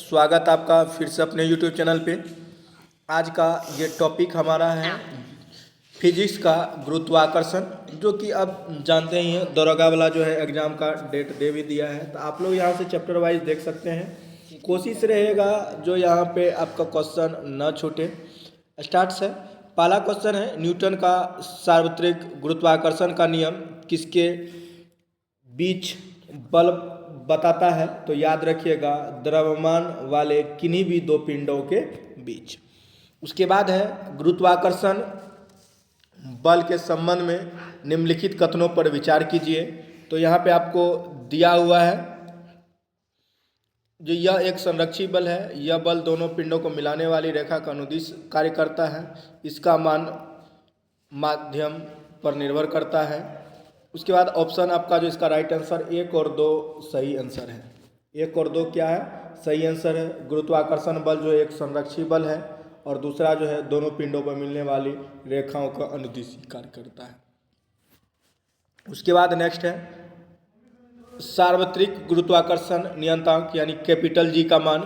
स्वागत आपका फिर से अपने YouTube चैनल पे। आज का ये टॉपिक हमारा है फिजिक्स का गुरुत्वाकर्षण, जो कि अब जानते ही हैं दरोगा वाला जो है एग्ज़ाम का डेट दे भी दिया है। तो आप लोग यहाँ से चैप्टर वाइज देख सकते हैं। कोशिश रहेगा जो यहाँ पे आपका क्वेश्चन न छूटे। स्टार्ट है। पहला क्वेश्चन है, न्यूटन का सार्वत्रिक गुरुत्वाकर्षण का नियम किसके बीच बल बताता है? तो याद रखिएगा, द्रव्यमान वाले किन्हीं भी दो पिंडों के बीच। उसके बाद है, गुरुत्वाकर्षण बल के संबंध में निम्नलिखित कथनों पर विचार कीजिए। तो यहाँ पे आपको दिया हुआ है जो यह एक संरक्षी बल है। यह बल दोनों पिंडों को मिलाने वाली रेखा का अनुदिश कार्य करता है। इसका मान माध्यम पर निर्भर करता है। उसके बाद ऑप्शन आपका जो इसका राइट आंसर 1 और 2 सही आंसर है। 1 और 2 क्या है? सही आंसर है। गुरुत्वाकर्षण बल जो एक संरक्षी बल है और दूसरा जो है दोनों पिंडों पर मिलने वाली रेखाओं का अनुदिश कार्य करता है। उसके बाद नेक्स्ट है, सार्वत्रिक गुरुत्वाकर्षण नियतांक यानी कैपिटल जी का मान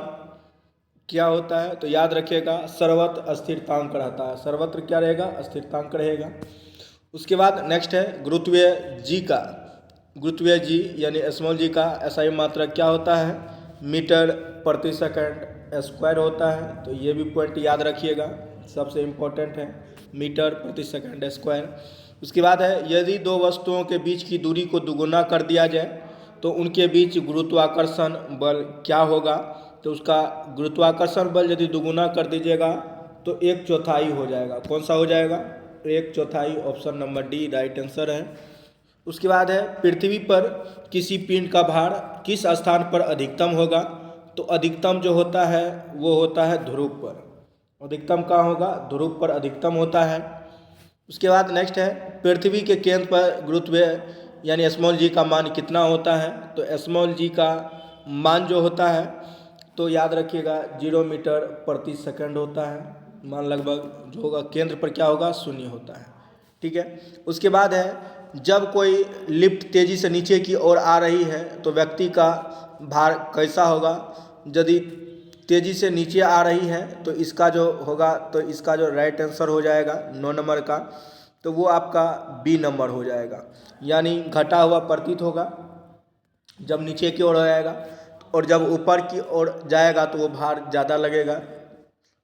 क्या होता है? तो याद रखिएगा, सर्वत्र स्थिरांक रहता है। सर्वत्र क्या रहेगा? स्थिरांक रहेगा। उसके बाद नेक्स्ट है, गुरुत्वीय जी यानी स्मॉल जी का एसआई मात्रक क्या होता है? मीटर प्रति सेकंड स्क्वायर होता है। तो ये भी पॉइंट याद रखिएगा, सबसे इम्पोर्टेंट है, मीटर प्रति सेकंड स्क्वायर। उसके बाद है, यदि दो वस्तुओं के बीच की दूरी को दुगुना कर दिया जाए तो उनके बीच गुरुत्वाकर्षण बल क्या होगा? तो उसका गुरुत्वाकर्षण बल यदि दुगुना कर दीजिएगा तो 1/4 हो जाएगा। कौन सा हो जाएगा? 1/4। Option number D right answer है। उसके बाद है, पृथ्वी पर किसी पिंड का भार किस स्थान पर अधिकतम होगा? तो अधिकतम जो होता है वो होता है ध्रुव पर। अधिकतम कहाँ होगा? ध्रुव पर अधिकतम होता है। उसके बाद नेक्स्ट है, पृथ्वी के केंद्र पर गुरुत्वीय यानी स्मॉल जी का मान कितना होता है? तो स्मॉल जी का मान जो होता है तो याद रखिएगा 0 मीटर प्रति सेकंड होता है। मान लगभग जो होगा केंद्र पर क्या होगा? 0 होता है। ठीक है। उसके बाद है, जब कोई लिफ्ट तेजी से नीचे की ओर आ रही है तो व्यक्ति का भार कैसा होगा? यदि तेजी से नीचे आ रही है तो इसका जो होगा, तो इसका जो राइट आंसर हो जाएगा 9 नंबर का, तो वो आपका बी नंबर हो जाएगा, यानी घटा हुआ प्रतीत होगा जब नीचे की ओर आएगा, और जब ऊपर की ओर जाएगा तो वो भार ज़्यादा लगेगा,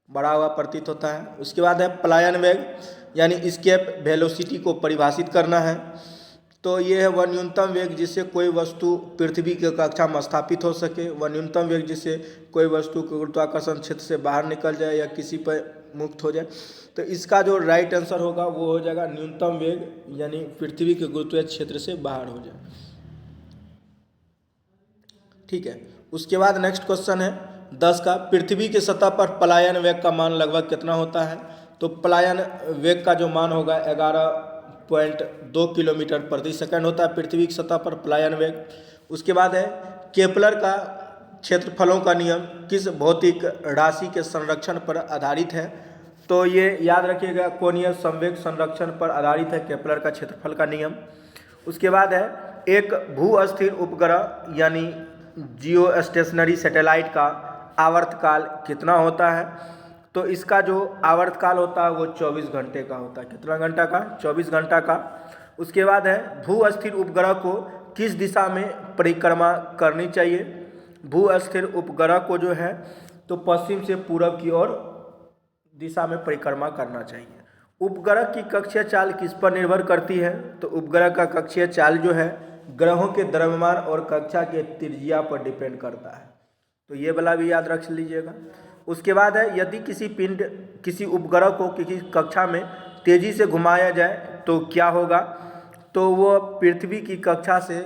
बढ़ा हुआ प्रतीत होता है। उसके बाद है, पलायन वेग यानी एस्केप वेलोसिटी को परिभाषित करना है। तो ये है वह न्यूनतम वेग जिससे कोई वस्तु पृथ्वी की कक्षा में स्थापित हो सके, वह न्यूनतम वेग जिससे कोई वस्तु के गुरुत्वाकर्षण क्षेत्र से बाहर निकल जाए या किसी पर मुक्त हो जाए। तो इसका जो राइट आंसर होगा वो हो जाएगा न्यूनतम वेग यानी पृथ्वी के गुरुत्वीय क्षेत्र से बाहर हो जाए। ठीक है। उसके बाद नेक्स्ट क्वेश्चन है 10 का, पृथ्वी के सतह पर पलायन वेग का मान लगभग कितना होता है? तो पलायन वेग का जो मान होगा 11.2 किलोमीटर प्रति सेकंड होता है पृथ्वी की सतह पर पलायन वेग। उसके बाद है, केपलर का क्षेत्रफलों का नियम किस भौतिक राशि के संरक्षण पर आधारित है? तो ये याद रखिएगा, कोणीय संवेग संरक्षण पर आधारित है केपलर का क्षेत्रफल का नियम। उसके बाद है, एक भू अस्थिर उपग्रह यानी जियो स्टेशनरी सैटेलाइट का आवर्तकाल कितना होता है? तो इसका जो आवर्तकाल होता है वो 24 घंटे का होता है। कितना घंटा का? 24 घंटा का। उसके बाद है, भू अस्थिर उपग्रह को किस दिशा में परिक्रमा करनी चाहिए? भू अस्थिर उपग्रह को जो है तो पश्चिम से पूरब की ओर दिशा में परिक्रमा करना चाहिए। उपग्रह की कक्षीय चाल किस पर निर्भर करती है? तो उपग्रह का कक्षीय चाल जो है ग्रहों के द्रव्यमान और कक्षा के त्रिज्या पर डिपेंड करता है। तो ये वाला भी याद रख लीजिएगा। उसके बाद है, यदि किसी उपग्रह को किसी कक्षा में तेजी से घुमाया जाए तो क्या होगा? तो वो पृथ्वी की कक्षा से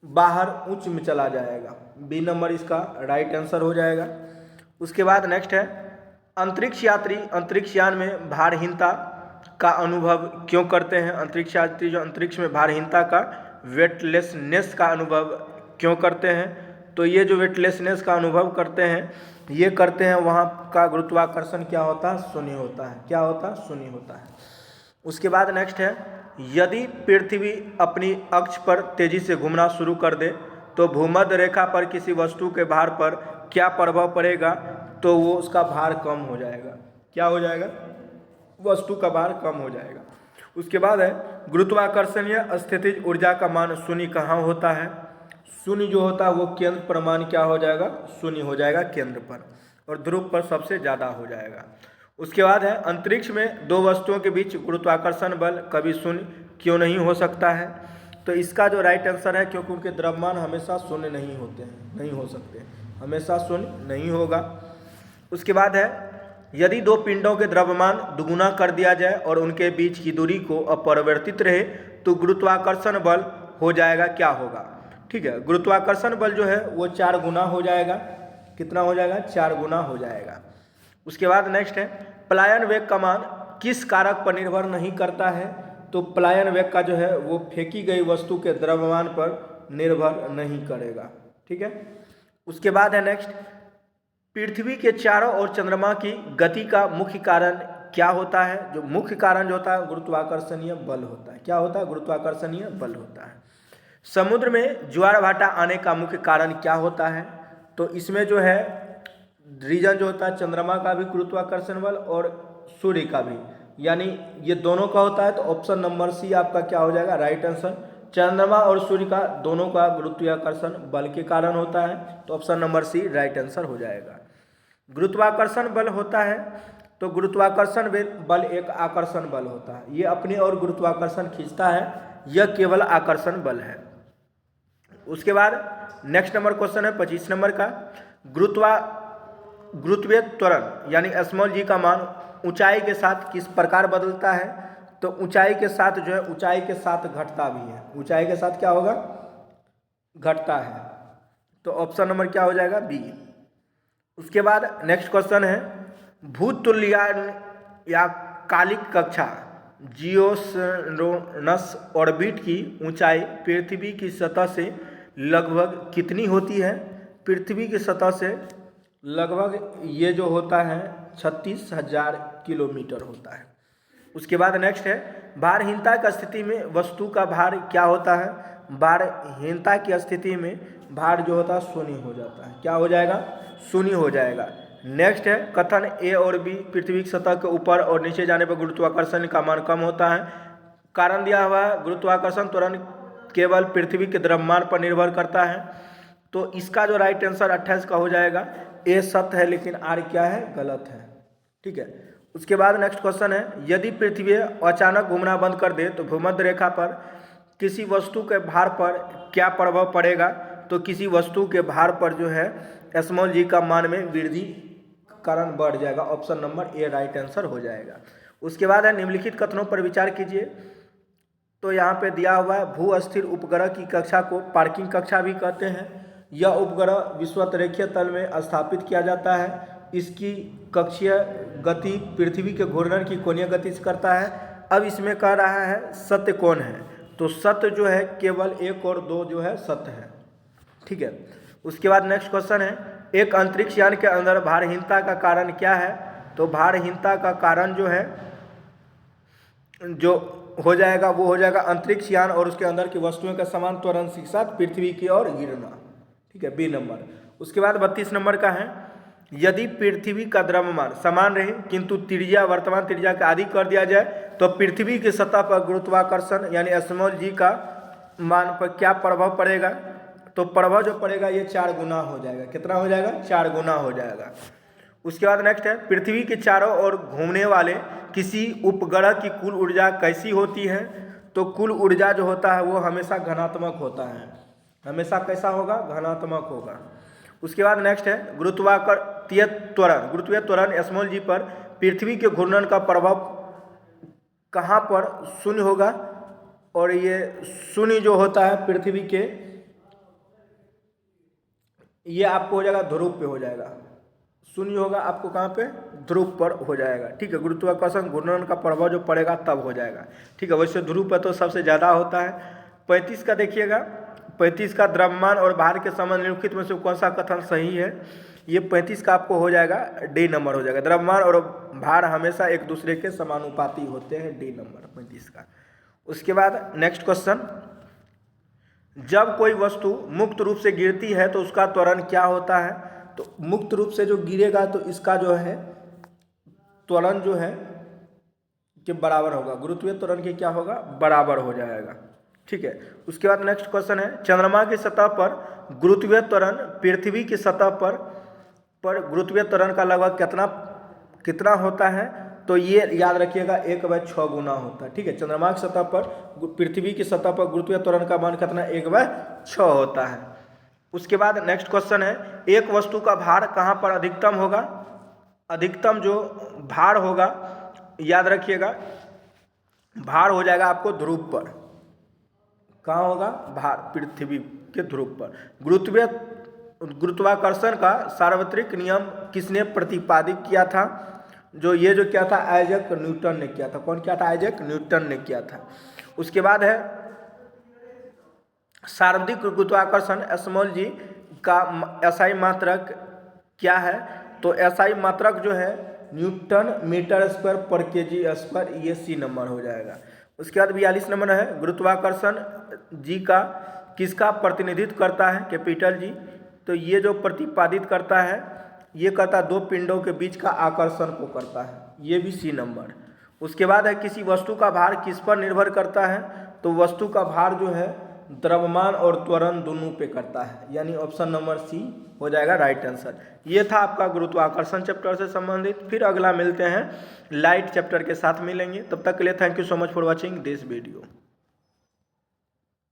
बाहर उच्च में चला जाएगा। बी नंबर इसका राइट आंसर हो जाएगा। उसके बाद नेक्स्ट है, अंतरिक्ष यात्री अंतरिक्ष यान में भारहीनता का अनुभव क्यों करते हैं? अंतरिक्ष यात्री जो अंतरिक्ष में भारहीनता का वेटलेसनेस का अनुभव क्यों करते हैं? तो ये जो वेटलेसनेस का अनुभव करते हैं ये करते हैं, वहाँ का गुरुत्वाकर्षण क्या होता है? 0 होता है। क्या होता है? 0 होता है। उसके बाद नेक्स्ट है, यदि पृथ्वी अपनी अक्ष पर तेजी से घूमना शुरू कर दे तो भूमध्य रेखा पर किसी वस्तु के भार पर क्या प्रभाव पड़ेगा, तो वो उसका भार कम हो जाएगा। क्या हो जाएगा? वस्तु का भार कम हो जाएगा। उसके बाद है गुरुत्वाकर्षणीय स्थितिज ऊर्जा का मान शून्य कहाँ होता है? शून्य जो होता है वो केंद्र पर मान क्या हो जाएगा? शून्य हो जाएगा केंद्र पर, और ध्रुव पर सबसे ज़्यादा हो जाएगा। उसके बाद है अंतरिक्ष में दो वस्तुओं के बीच गुरुत्वाकर्षण बल कभी शून्य क्यों नहीं हो सकता है? तो इसका जो राइट आंसर है, क्योंकि उनके द्रव्यमान हमेशा शून्य नहीं होते हैं, नहीं हो सकते, हमेशा शून्य नहीं होगा। उसके बाद है यदि दो पिंडों के द्रव्यमान दुगुना कर दिया जाए और उनके बीच की दूरी को अपरिवर्तित रहे तो गुरुत्वाकर्षण बल हो जाएगा, क्या होगा? ठीक है, गुरुत्वाकर्षण बल जो है वो 4 गुना हो जाएगा। कितना हो जाएगा? 4 गुना हो जाएगा। उसके बाद नेक्स्ट है पलायन वेग का मान किस कारक पर निर्भर नहीं करता है? तो पलायन वेग का जो है वो फेंकी गई वस्तु के द्रव्यमान पर निर्भर नहीं करेगा। ठीक है। उसके बाद है नेक्स्ट पृथ्वी के चारों ओर चंद्रमा की गति का मुख्य कारण क्या होता है? जो मुख्य कारण जो होता है गुरुत्वाकर्षणीय बल होता है। क्या होता है? गुरुत्वाकर्षणीय बल होता है। समुद्र में ज्वार भाटा आने का मुख्य कारण क्या होता है? तो इसमें जो है रीजन जो होता है चंद्रमा का भी गुरुत्वाकर्षण बल और सूर्य का भी, यानी ये दोनों का होता है। तो ऑप्शन नंबर सी आपका क्या हो जाएगा? Right answer. चंद्रमा और सूर्य का दोनों का गुरुत्वाकर्षण बल के कारण होता है, तो option number C right answer हो जाएगा। गुरुत्वाकर्षण बल होता है तो गुरुत्वाकर्षण बल एक आकर्षण बल होता है, ये अपनी ओर गुरुत्वाकर्षण खींचता है, यह केवल आकर्षण बल है। उसके बाद नेक्स्ट नंबर क्वेश्चन है 25 नंबर का गुरुत्वीय त्वरण यानी स्मॉल जी का मान ऊंचाई के साथ किस प्रकार बदलता है? तो ऊंचाई के साथ जो है ऊंचाई के साथ घटता भी है। ऊंचाई के साथ क्या होगा? घटता है। तो ऑप्शन नंबर क्या हो जाएगा? बी। उसके बाद नेक्स्ट क्वेश्चन है भूतुल्यन या कालिक कक्षा जियोसरोनस ऑर्बिट की ऊंचाई पृथ्वी की सतह से लगभग कितनी होती है? पृथ्वी की सतह से लगभग ये जो होता है 36,000 किलोमीटर होता है। उसके बाद नेक्स्ट है भारहीनता की स्थिति में वस्तु का भार क्या होता है? भारहीनता की स्थिति में भार जो होता है शून्य हो जाता है। क्या हो जाएगा? शून्य हो जाएगा। नेक्स्ट है कथन ए और बी पृथ्वी की सतह के ऊपर और नीचे जाने पर गुरुत्वाकर्षण का मान कम होता है। कारण दिया हुआ है गुरुत्वाकर्षण त्वरण केवल पृथ्वी के द्रव्यमान पर निर्भर करता है, तो इसका जो राइट आंसर 28 का हो जाएगा। ए सत्य है लेकिन आर क्या है? गलत है। ठीक है। उसके बाद नेक्स्ट क्वेश्चन है यदि पृथ्वी अचानक घूमना बंद कर दे तो भूमध्य रेखा पर किसी वस्तु के भार पर क्या प्रभाव पड़ेगा? तो किसी वस्तु के भार पर जो है स्मॉल जी का मान में वृद्धि कारण बढ़ जाएगा। Option number A right answer हो जाएगा। उसके बाद है निम्नलिखित कथनों पर विचार कीजिए। तो यहाँ पे दिया हुआ है भू अस्थिर उपग्रह की कक्षा को पार्किंग कक्षा भी कहते हैं। यह उपग्रह विषुवत रेखीय तल में स्थापित किया जाता है। इसकी कक्षीय गति पृथ्वी के घूर्णन की कोणीय गति से करता है। अब इसमें कह रहा है सत्य कौन है? तो सत्य जो है केवल 1 और 2 जो है सत्य है। ठीक है। उसके बाद नेक्स्ट क्वेश्चन है एक अंतरिक्ष यान के अंदर भारहीनता का कारण क्या है? तो भारहीनता का कारण जो है जो हो जाएगा वो हो जाएगा अंतरिक्ष यान और उसके अंदर की वस्तुओं का समान त्वरण के साथ पृथ्वी की ओर गिरना। ठीक है, बी नंबर। उसके बाद 32 नंबर का है यदि पृथ्वी का द्रव्यमान समान रहे किंतु त्रिज्या वर्तमान त्रिज्या के आदि कर दिया जाए तो पृथ्वी की सतह पर गुरुत्वाकर्षण यानी स्मॉल जी का मान पर क्या प्रभाव पड़ेगा? तो प्रभाव जो पड़ेगा ये 4 गुना हो जाएगा। कितना हो जाएगा? 4 गुना हो जाएगा। उसके बाद नेक्स्ट है पृथ्वी के चारों ओर घूमने वाले किसी उपग्रह की कुल ऊर्जा कैसी होती है? तो कुल ऊर्जा जो होता है वो हमेशा धनात्मक होता है। हमेशा कैसा होगा? धनात्मक होगा। उसके बाद नेक्स्ट है गुरुत्वीय त्वरण स्मॉल जी पर पृथ्वी के घूर्णन का प्रभाव कहाँ पर शून्य होगा? और ये शून्य जो होता है पृथ्वी के, ये आपको हो जाएगा ध्रुव पे हो जाएगा। शून्य होगा आपको कहाँ पे? ध्रुव पर हो जाएगा। ठीक है, गुरुत्वाकर्षण घूर्णन का प्रभाव जो पड़ेगा तब हो जाएगा। ठीक है, वैसे ध्रुव पर तो सबसे ज़्यादा होता है। 35 का देखिएगा, 35 का द्रव्यमान और भार के संबंध निम्नलिखित में से कौन सा कथन सही है? ये 35 का आपको हो जाएगा डी नंबर हो जाएगा। द्रव्यमान और भार हमेशा एक दूसरे के समानुपाती होते हैं, डी नंबर 35 का। उसके बाद नेक्स्ट क्वेश्चन, जब कोई वस्तु मुक्त रूप से गिरती है तो उसका त्वरण क्या होता है? तो मुक्त रूप से जो गिरेगा तो इसका जो है त्वरण जो है के बराबर होगा, गुरुत्वीय त्वरण के क्या होगा, बराबर हो जाएगा। ठीक है, उसके बाद नेक्स्ट क्वेश्चन है, चंद्रमा की सतह पर गुरुत्वीय त्वरण पृथ्वी की सतह पर गुरुत्वीय त्वरण का लगभग कितना होता है, तो ये याद रखिएगा 1/6 गुना होता है। ठीक है, चंद्रमा की सतह पर पृथ्वी की सतह पर गुरुत्वीय त्वरण का मान कितना 1/6 होता है। उसके बाद नेक्स्ट क्वेश्चन है, एक वस्तु का भार कहाँ पर अधिकतम होगा, अधिकतम जो भार होगा याद रखिएगा भार हो जाएगा आपको ध्रुव पर। कहाँ होगा, भार पृथ्वी के ध्रुव पर। गुरुत्वाकर्षण का सार्वत्रिक नियम किसने प्रतिपादित किया था, जो किया था आइजैक न्यूटन ने किया था। कौन किया था, आइजैक न्यूटन ने किया था। उसके बाद है सर्वाधिक गुरुत्वाकर्षण स्मॉल जी का एसआई मात्रक क्या है, तो एसआई मात्रक जो है न्यूटन मीटर स्क्वायर पर केजी स्क्वायर, ये सी नंबर हो जाएगा। उसके बाद 42 नंबर है, गुरुत्वाकर्षण जी का किसका प्रतिनिधित्व करता है, कैपिटल जी, तो ये जो प्रतिपादित करता है ये करता है दो पिंडों के बीच का आकर्षण को करता है, ये भी सी नंबर। उसके बाद है किसी वस्तु का भार किस पर निर्भर करता है, तो वस्तु का भार जो है द्रव्यमान और त्वरण दोनों पे करता है, यानी ऑप्शन नंबर सी हो जाएगा राइट आंसर। ये था आपका गुरुत्वाकर्षण चैप्टर से संबंधित। फिर अगला मिलते हैं लाइट चैप्टर के साथ मिलेंगे, तब तक के लिए thank you so much for watching this video.